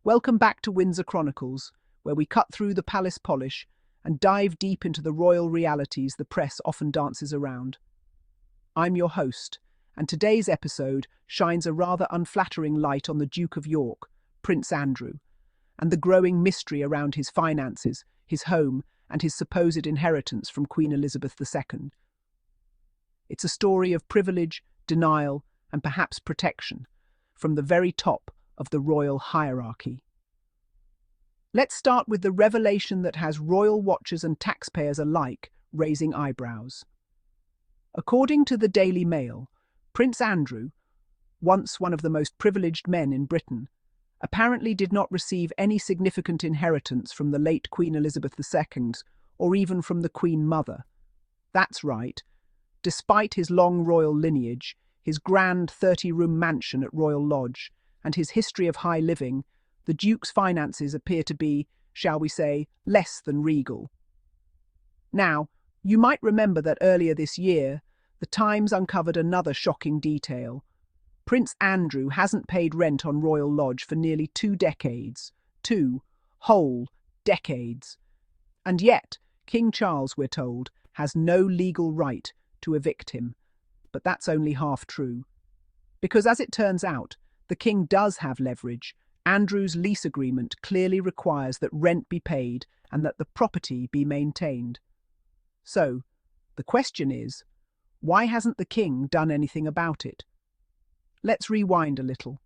Welcome back to Windsor Chronicles, where we cut through the palace polish and dive deep into the royal realities the press often dances around. I'm your host, and today's episode shines a rather unflattering light on the Duke of York, Prince Andrew, and the growing mystery around his finances, his home, and his supposed inheritance from Queen Elizabeth II. It's a story of privilege, denial, and perhaps protection, from the very top of the royal hierarchy. Let's start with the revelation that has royal watchers and taxpayers alike raising eyebrows. According to the Daily Mail, Prince Andrew, once one of the most privileged men in Britain, apparently did not receive any significant inheritance from the late Queen Elizabeth II or even from the Queen Mother. That's right. Despite his long royal lineage, his grand 30-room mansion at Royal Lodge, and his history of high living, the Duke's finances appear to be, shall we say, less than regal. Now, you might remember that earlier this year, the Times uncovered another shocking detail. Prince Andrew hasn't paid rent on Royal Lodge for nearly 2 decades. 2 whole decades. And yet, King Charles, we're told, has no legal right to evict him. But that's only half true. Because as it turns out, the king does have leverage. Andrew's lease agreement clearly requires that rent be paid and that the property be maintained. So, the question is, why hasn't the king done anything about it? Let's rewind a little.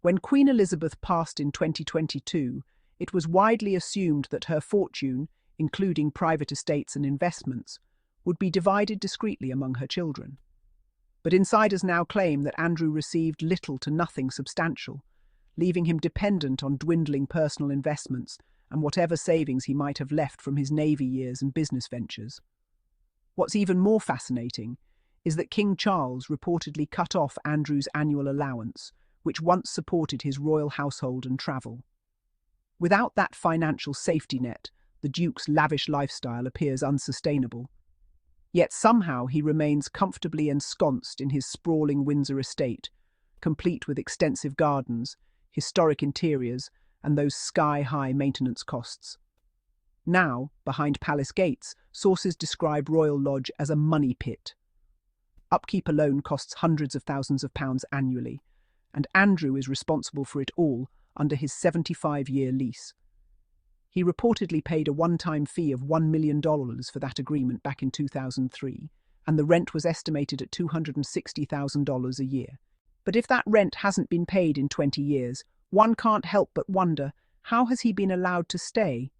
When Queen Elizabeth passed in 2022, it was widely assumed that her fortune, including private estates and investments, would be divided discreetly among her children. But insiders now claim that Andrew received little to nothing substantial, leaving him dependent on dwindling personal investments and whatever savings he might have left from his Navy years and business ventures. What's even more fascinating is that King Charles reportedly cut off Andrew's annual allowance, which once supported his royal household and travel. Without that financial safety net, the Duke's lavish lifestyle appears unsustainable. Yet somehow he remains comfortably ensconced in his sprawling Windsor estate, complete with extensive gardens, historic interiors, and those sky-high maintenance costs. Now, behind palace gates, sources describe Royal Lodge as a money pit. Upkeep alone costs hundreds of thousands of pounds annually, and Andrew is responsible for it all under his 75-year lease. He reportedly paid a one-time fee of $1 million for that agreement back in 2003, and the rent was estimated at $260,000 a year. But if that rent hasn't been paid in 20 years, one can't help but wonder, how has he been allowed to stay?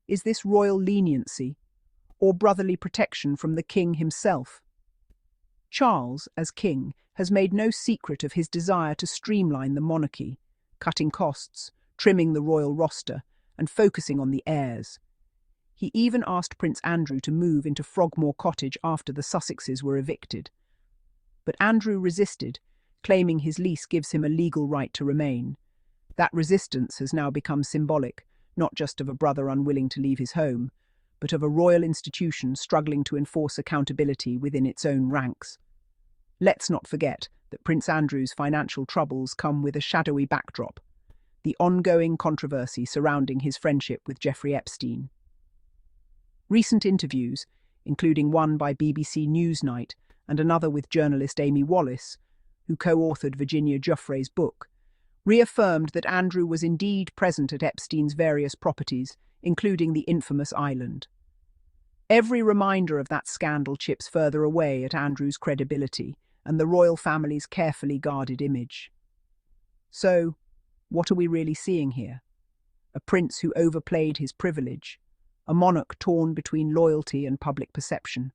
Is this royal leniency, or brotherly protection from the king himself? Charles, as king, has made no secret of his desire to streamline the monarchy, cutting costs, trimming the royal roster, and focusing on the heirs. He even asked Prince Andrew to move into Frogmore Cottage after the Sussexes were evicted. But Andrew resisted, claiming his lease gives him a legal right to remain. That resistance has now become symbolic, not just of a brother unwilling to leave his home, but of a royal institution struggling to enforce accountability within its own ranks. Let's not forget that Prince Andrew's financial troubles come with a shadowy backdrop: the ongoing controversy surrounding his friendship with Jeffrey Epstein. Recent interviews, including one by BBC Newsnight and another with journalist Amy Wallace, who co-authored Virginia Giuffre's book, reaffirmed that Andrew was indeed present at Epstein's various properties, including the infamous island. Every reminder of that scandal chips further away at Andrew's credibility and the royal family's carefully guarded image. So, what are we really seeing here? A prince who overplayed his privilege, a monarch torn between loyalty and public perception,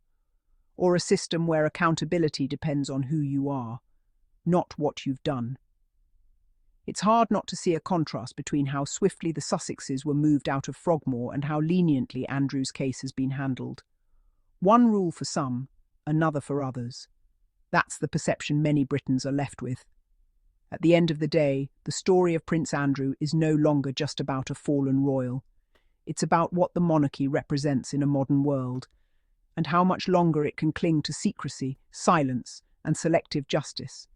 or a system where accountability depends on who you are, not what you've done. It's hard not to see a contrast between how swiftly the Sussexes were moved out of Frogmore and how leniently Andrew's case has been handled. One rule for some, another for others. That's the perception many Britons are left with. At the end of the day, the story of Prince Andrew is no longer just about a fallen royal. It's about what the monarchy represents in a modern world, and how much longer it can cling to secrecy, silence, and selective justice.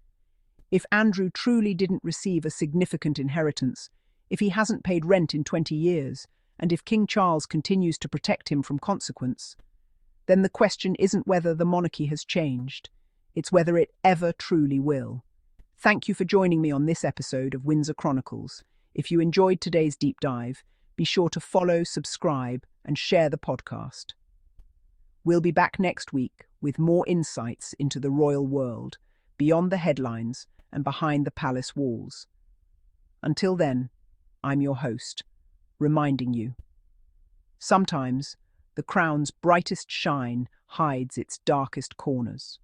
If Andrew truly didn't receive a significant inheritance, if he hasn't paid rent in 20 years, and if King Charles continues to protect him from consequence, then the question isn't whether the monarchy has changed, it's whether it ever truly will. Thank you for joining me on this episode of Windsor Chronicles. If you enjoyed today's deep dive, be sure to follow, subscribe, and share the podcast. We'll be back next week with more insights into the royal world, beyond the headlines and behind the palace walls. Until then, I'm your host, reminding you, sometimes the crown's brightest shine hides its darkest corners.